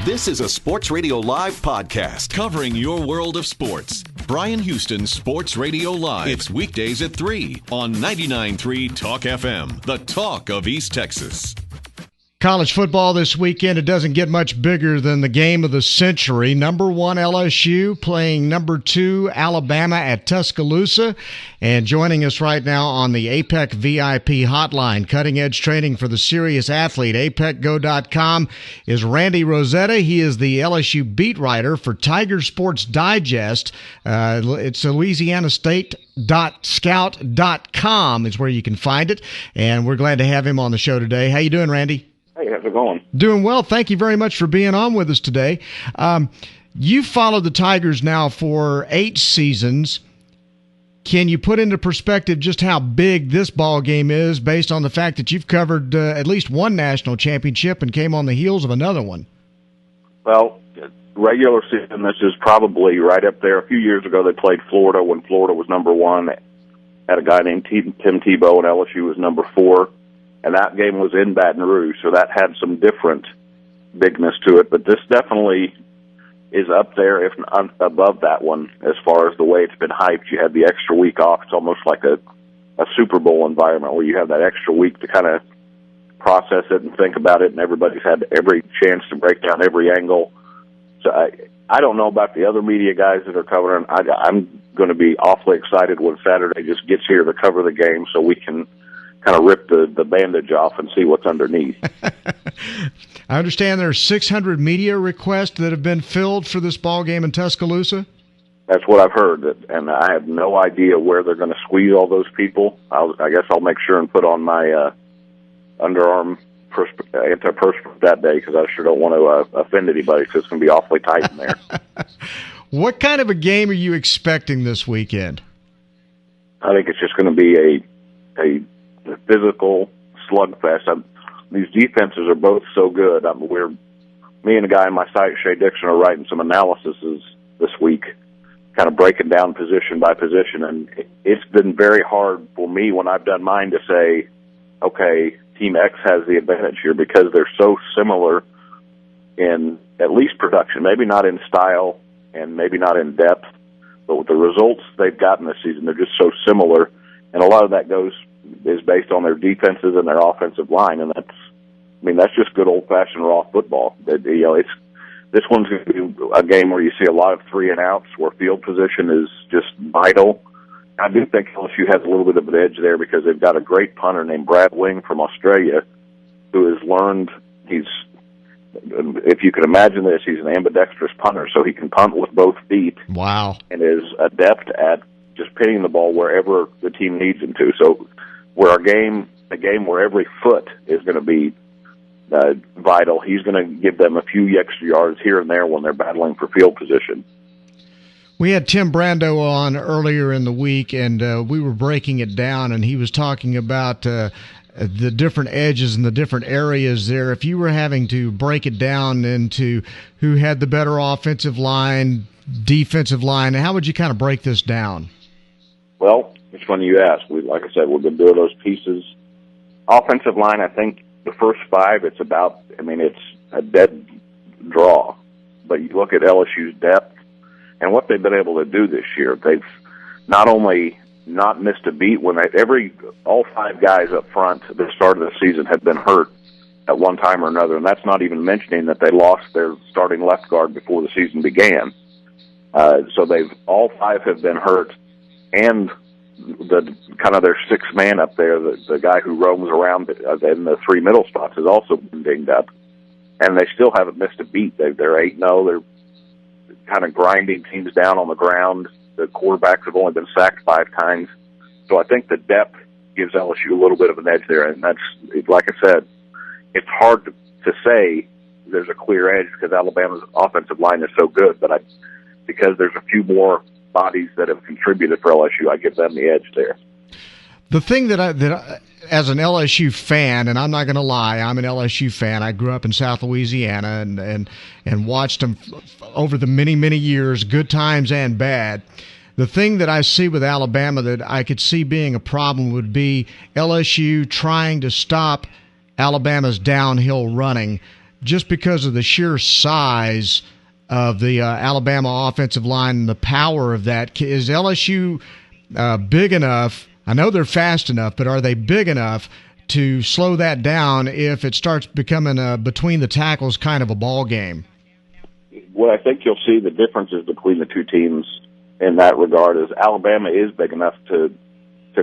This is a Sports Radio Live podcast covering your world of sports. Bryan Houston's Sports Radio Live. It's weekdays at 3 on 99.3 Talk FM, the talk of East Texas. College football this weekend, it doesn't get much bigger than the game of the century. Number 1 LSU playing number 2 Alabama at Tuscaloosa. And joining us right now on the APEC VIP hotline, cutting edge training for the serious athlete, apecgo.com, is Randy Rosetta. He is the LSU Beat Writer for Tiger Sports Digest. It's Louisiana State .scout.com is where you can find it, and we're glad to have him on the show today. How you doing, Randy? Hey, how's it going? Doing well. Thank you very much for being on with us today. You've followed the Tigers now for 8 seasons. Can you put into perspective just how big this ball game is based on the fact that you've covered at least one national championship and came on the heels of another one? Well, regular season, this is probably right up there. A few years ago, they played Florida when Florida was number 1. Had a guy named Tim Tebow, and LSU was number 4. And that game was in Baton Rouge, so that had some different bigness to it. But this definitely is up there, if not above that one, as far as the way it's been hyped. You had the extra week off. It's almost like a Super Bowl environment where you have that extra week to kind of process it and think about it, and everybody's had every chance to break down every angle. So I don't know about the other media guys that are covering. I'm going to be awfully excited when Saturday just gets here to cover the game so we can kind of rip the bandage off and see what's underneath. I understand there are 600 media requests that have been filled for this ball game in Tuscaloosa. That's what I've heard, and I have no idea where they're going to squeeze all those people. I guess I'll make sure and put on my underarm antiperspirant that day because I sure don't want to offend anybody because it's going to be awfully tight in there. What kind of a game are you expecting this weekend? I think it's just going to be a physical slugfest. These defenses are both so good. Me and a guy on my site, Shay Dixon, are writing some analyses this week, kind of breaking down position by position, and it's been very hard for me when I've done mine to say, okay, Team X has the advantage here because they're so similar in at least production, maybe not in style and maybe not in depth, but with the results they've gotten this season, they're just so similar, and a lot of that is based on their defenses and their offensive line, and that's just good old-fashioned raw football. This one's going to be a game where you see a lot of 3-and-outs, where field position is just vital. I do think LSU has a little bit of an edge there because they've got a great punter named Brad Wing from Australia who has learned if you can imagine this, he's an ambidextrous punter, so he can punt with both feet. Wow. And is adept at just pinning the ball wherever the team needs him to. So where a game where every foot is going to be vital, he's going to give them a few extra yards here and there when they're battling for field position. We had Tim Brando on earlier in the week, and we were breaking it down, and he was talking about the different edges and the different areas there. If you were having to break it down into who had the better offensive line, defensive line, how would you kind of break this down? Well, it's funny you ask. Like I said, we've been doing those pieces. Offensive line, I think the first 5, it's a dead draw. But you look at LSU's depth and what they've been able to do this year. They've not only not missed a beat when all 5 guys up front at the start of the season had been hurt at one time or another, and that's not even mentioning that they lost their starting left guard before the season began. So all 5 have been hurt, and the kind of their 6th man up there, the guy who roams around in the 3 middle spots, has also been dinged up, and they still haven't missed a beat. They're 8-0. They're kind of grinding teams down on the ground. The quarterbacks have only been sacked 5 times. So I think the depth gives LSU a little bit of an edge there, and that's, like I said, it's hard to say there's a clear edge because Alabama's offensive line is so good, but because there's a few more bodies that have contributed for LSU, I give them the edge there. The thing that I, as an LSU fan, and I'm not going to lie, I'm an LSU fan. I grew up in South Louisiana and watched them over the many, many years, good times and bad. The thing that I see with Alabama that I could see being a problem would be LSU trying to stop Alabama's downhill running. just because of the sheer size of the Alabama offensive line and the power of that. Is LSU big enough? I know they're fast enough, but are they big enough to slow that down if it starts becoming a between the tackles kind of a ball game? Well, I think you'll see the differences between the two teams in that regard is Alabama is big enough to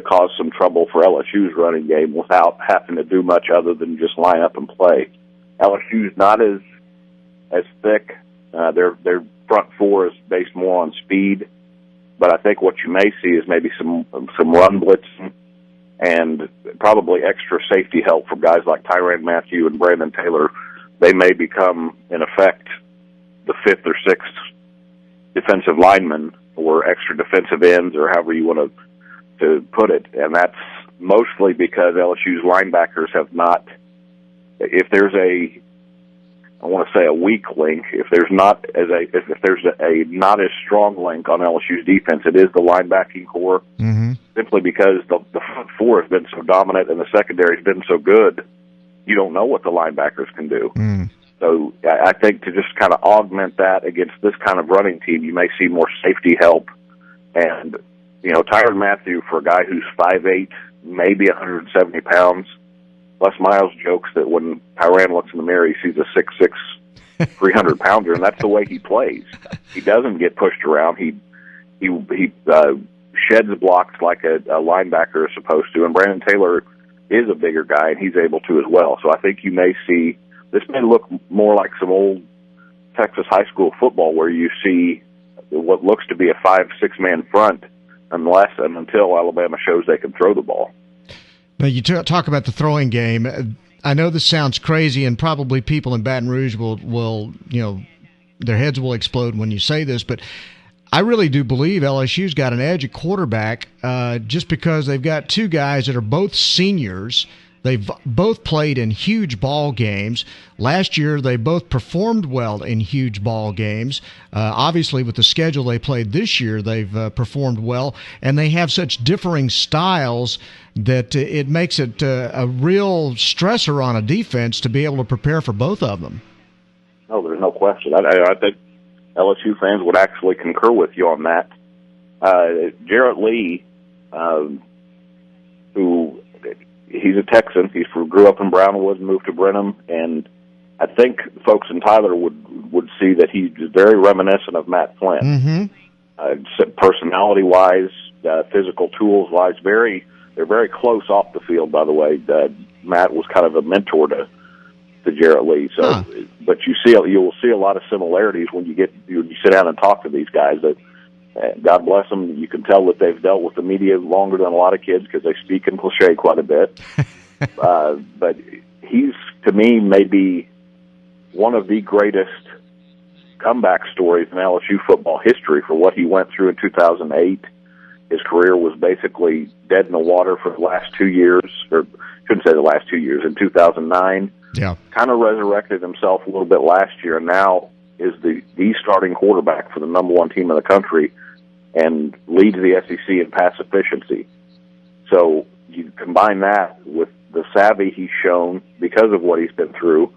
cause some trouble for LSU's running game without having to do much other than just line up and play. LSU's not as thick. Their front four is based more on speed, but I think what you may see is maybe some run blitzing and probably extra safety help from guys like Tyrann Mathieu and Brandon Taylor. They may become, in effect, the fifth or sixth defensive lineman or extra defensive ends or however you want to put it, and that's mostly because LSU's linebackers have not. If there's I want to say a weak link. If there's not a not as strong link on LSU's defense, it is the linebacking core. Mm-hmm. Simply because the front four has been so dominant and the secondary has been so good, you don't know what the linebackers can do. Mm. So I think to just kind of augment that against this kind of running team, you may see more safety help. And Tyrann Mathieu, for a guy who's 5'8", maybe 170 pounds. Les Miles jokes that when Tyrann looks in the mirror, he sees a 6'6", 300-pounder, and that's the way he plays. He doesn't get pushed around. He sheds blocks like a linebacker is supposed to, and Brandon Taylor is a bigger guy, and he's able to as well. So I think you may see this may look more like some old Texas high school football where you see what looks to be a 5-6-man front unless and until Alabama shows they can throw the ball. Now, you talk about the throwing game. I know this sounds crazy, and probably people in Baton Rouge will their heads will explode when you say this, but I really do believe LSU's got an edge at quarterback just because they've got two guys that are both seniors. They've both played in huge ball games. Last year, they both performed well in huge ball games. Obviously, with the schedule they played this year, they've performed well, and they have such differing styles that it makes it a real stressor on a defense to be able to prepare for both of them. No, there's no question. I think LSU fans would actually concur with you on that. Jarrett Lee, who he's a Texan. He grew up in Brownwood and moved to Brenham, and I think folks in Tyler would see that he's very reminiscent of Matt Flynn. Mm-hmm. Personality-wise, physical tools-wise, they're very close off the field, by the way. Matt was kind of a mentor to Jarrett Lee. So, but you will see a lot of similarities when you sit down and talk to these guys. That God bless them. You can tell that they've dealt with the media longer than a lot of kids because they speak in cliche quite a bit. But he's, to me, maybe one of the greatest comeback stories in LSU football history for what he went through in 2008. His career was basically dead in the water for the last 2 years, or I shouldn't say the last 2 years, in 2009. Yeah. Kind of resurrected himself a little bit last year, and now is the starting quarterback for the number one team in the country and leads the SEC in pass efficiency. So you combine that with the savvy he's shown because of what he's been through,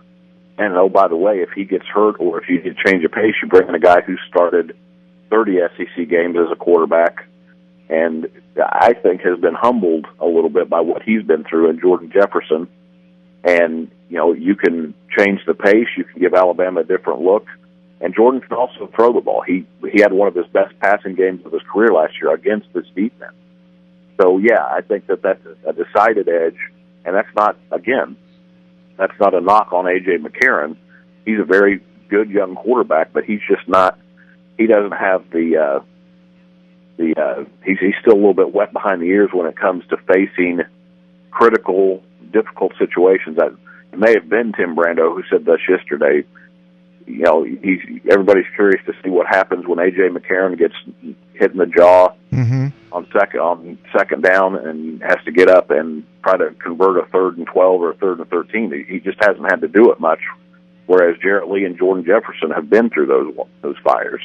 and oh, by the way, if he gets hurt or if you get change of pace, you bring in a guy who started 30 SEC games as a quarterback and I think has been humbled a little bit by what he's been through in Jordan Jefferson. And, you can change the pace, you can give Alabama a different look, and Jordan can also throw the ball. He had one of his best passing games of his career last year against this defense. So, yeah, I think that's a decided edge, and that's not a knock on A.J. McCarron. He's a very good young quarterback, but he's just not – he doesn't have he's still a little bit wet behind the ears when it comes to facing critical, difficult situations. It may have been Tim Brando who said this yesterday. Everybody's curious to see what happens when A.J. McCarron gets hit in the jaw on second down and has to get up and try to convert a 3rd and 12 or a 3rd and 13. He just hasn't had to do it much, whereas Jarrett Lee and Jordan Jefferson have been through those fires.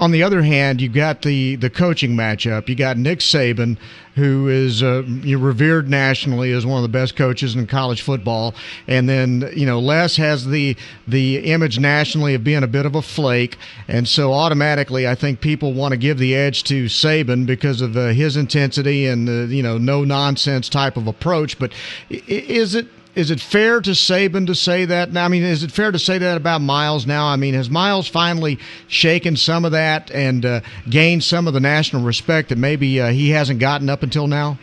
On the other hand, you got the coaching matchup. You got Nick Saban, who is revered nationally as one of the best coaches in college football, and then Les has the image nationally of being a bit of a flake, and so automatically I think people want to give the edge to Saban because of his intensity and the no nonsense type of approach. But is it fair to Saban to say that now? I mean, is it fair to say that about Miles now? I mean, has Miles finally shaken some of that and gained some of the national respect that maybe he hasn't gotten up until now?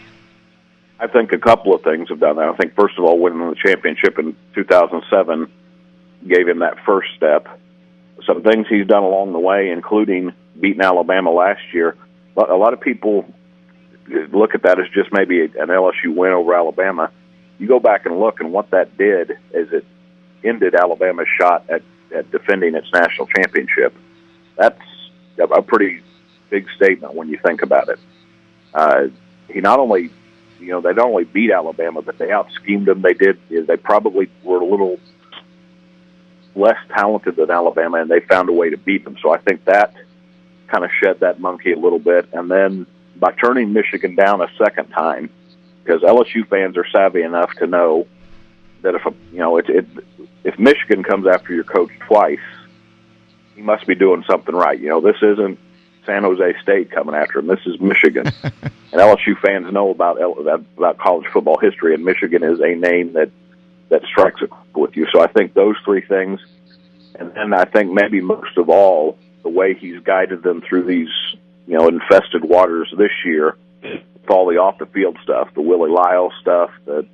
I think a couple of things have done that. I think, first of all, winning the championship in 2007 gave him that first step. Some things he's done along the way, including beating Alabama last year. A lot of people look at that as just maybe an LSU win over Alabama. You go back and look, and what that did is it ended Alabama's shot at defending its national championship. That's a pretty big statement when you think about it. He not only, they not only beat Alabama, but they out-schemed them. They probably were a little less talented than Alabama, and they found a way to beat them. So I think that kind of shed that monkey a little bit. And then by turning Michigan down a second time, because LSU fans are savvy enough to know that if Michigan comes after your coach twice, he must be doing something right. This isn't San Jose State coming after him. This is Michigan, and LSU fans know about college football history, and Michigan is a name that strikes with you. So I think those three things, and then I think maybe most of all, the way he's guided them through these infested waters this year. All the off-the-field stuff, the Willie Lyle stuff, the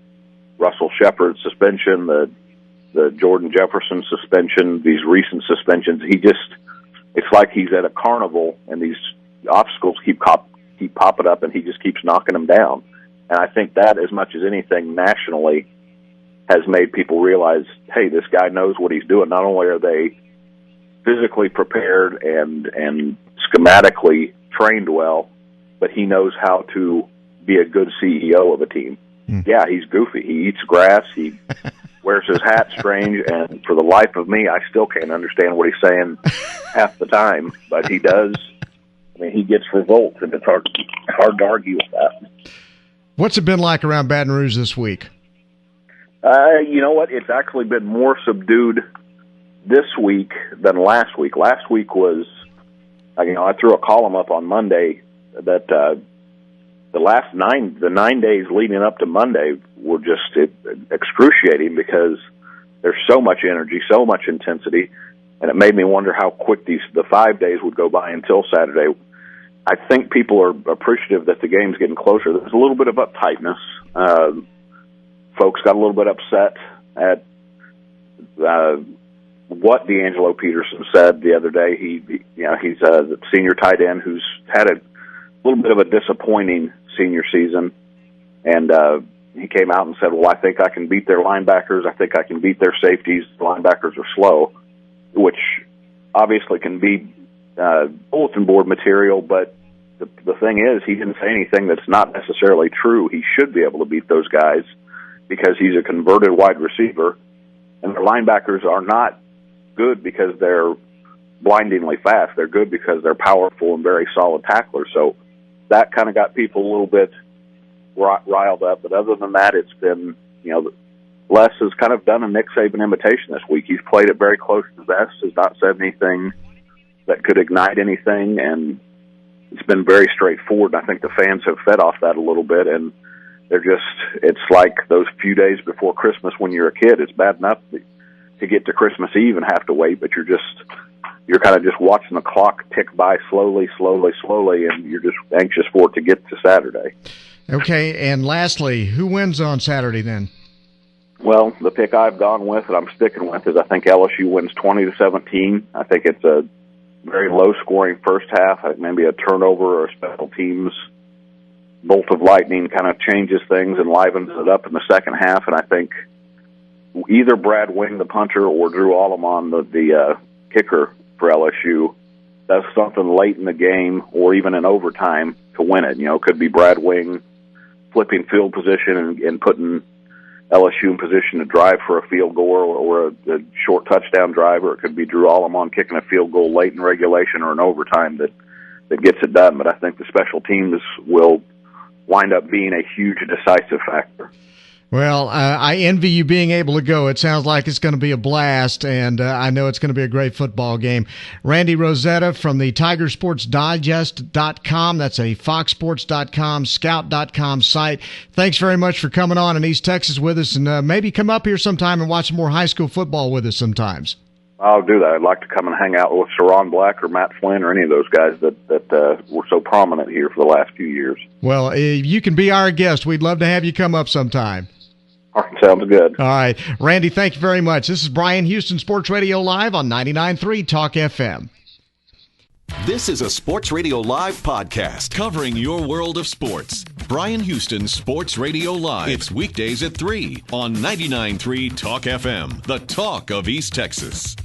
Russell Shepard suspension, the Jordan Jefferson suspension, these recent suspensions. It's like he's at a carnival, and these obstacles keep popping up, and he just keeps knocking them down. And I think that, as much as anything nationally, has made people realize, hey, this guy knows what he's doing. Not only are they physically prepared and schematically trained well, but he knows how to be a good CEO of a team. Yeah, he's goofy. He eats grass. He wears his hat strange, and for the life of me, I still can't understand what he's saying half the time, but he does. I mean, he gets results, and it's hard to argue with that. What's it been like around Baton Rouge this week? You know what? It's actually been more subdued this week than last week. Last week was, I threw a column up on Monday that the 9 days leading up to Monday were just excruciating because there's so much energy, so much intensity, and it made me wonder how quick the 5 days would go by until Saturday. I think people are appreciative that the game's getting closer. There's a little bit of uptightness. Folks got a little bit upset at what D'Angelo Peterson said the other day. He's the senior tight end who's had a little bit of a disappointing senior season, and he came out and said, well, I think I can beat their linebackers. I think I can beat their safeties. The linebackers are slow, which obviously can be bulletin board material, but the thing is, he didn't say anything that's not necessarily true. He should be able to beat those guys because he's a converted wide receiver, and their linebackers are not good because they're blindingly fast. They're good because they're powerful and very solid tacklers. So that kind of got people a little bit riled up. But other than that, it's been, Les has kind of done a Nick Saban imitation this week. He's played it very close to the vest, has not said anything that could ignite anything, and it's been very straightforward. And I think the fans have fed off that a little bit, and it's like those few days before Christmas when you're a kid. It's bad enough to get to Christmas Eve and have to wait, but you're kind of just watching the clock tick by slowly, and you're just anxious for it to get to Saturday. Okay, and lastly, who wins on Saturday then? Well, the pick I've gone with and I'm sticking with is I think LSU wins 20-17. I think it's a very low-scoring first half. Maybe a turnover or a special teams bolt of lightning kind of changes things and livens it up in the second half, and I think either Brad Wing, the punter, or Drew Alleman, the kicker for LSU, does something late in the game or even in overtime to win it. It could be Brad Wing flipping field position and putting LSU in position to drive for a field goal or a short touchdown drive, or it could be Drew Allemon kicking a field goal late in regulation or in overtime that gets it done. But I think the special teams will wind up being a huge decisive factor. Well, I envy you being able to go. It sounds like it's going to be a blast, and I know it's going to be a great football game. Randy Rosetta from the TigerSportsDigest.com. That's a FoxSports.com, Scout.com site. Thanks very much for coming on in East Texas with us, and maybe come up here sometime and watch some more high school football with us sometimes. I'll do that. I'd like to come and hang out with Saron Black or Matt Flynn or any of those guys that were so prominent here for the last few years. Well, you can be our guest. We'd love to have you come up sometime. All right, sounds good. All right. Randy, thank you very much. This is Bryan Houston Sports Radio Live on 99.3 Talk FM. This is a Sports Radio Live podcast covering your world of sports. Bryan Houston Sports Radio Live. It's weekdays at 3 on 99.3 Talk FM, the talk of East Texas.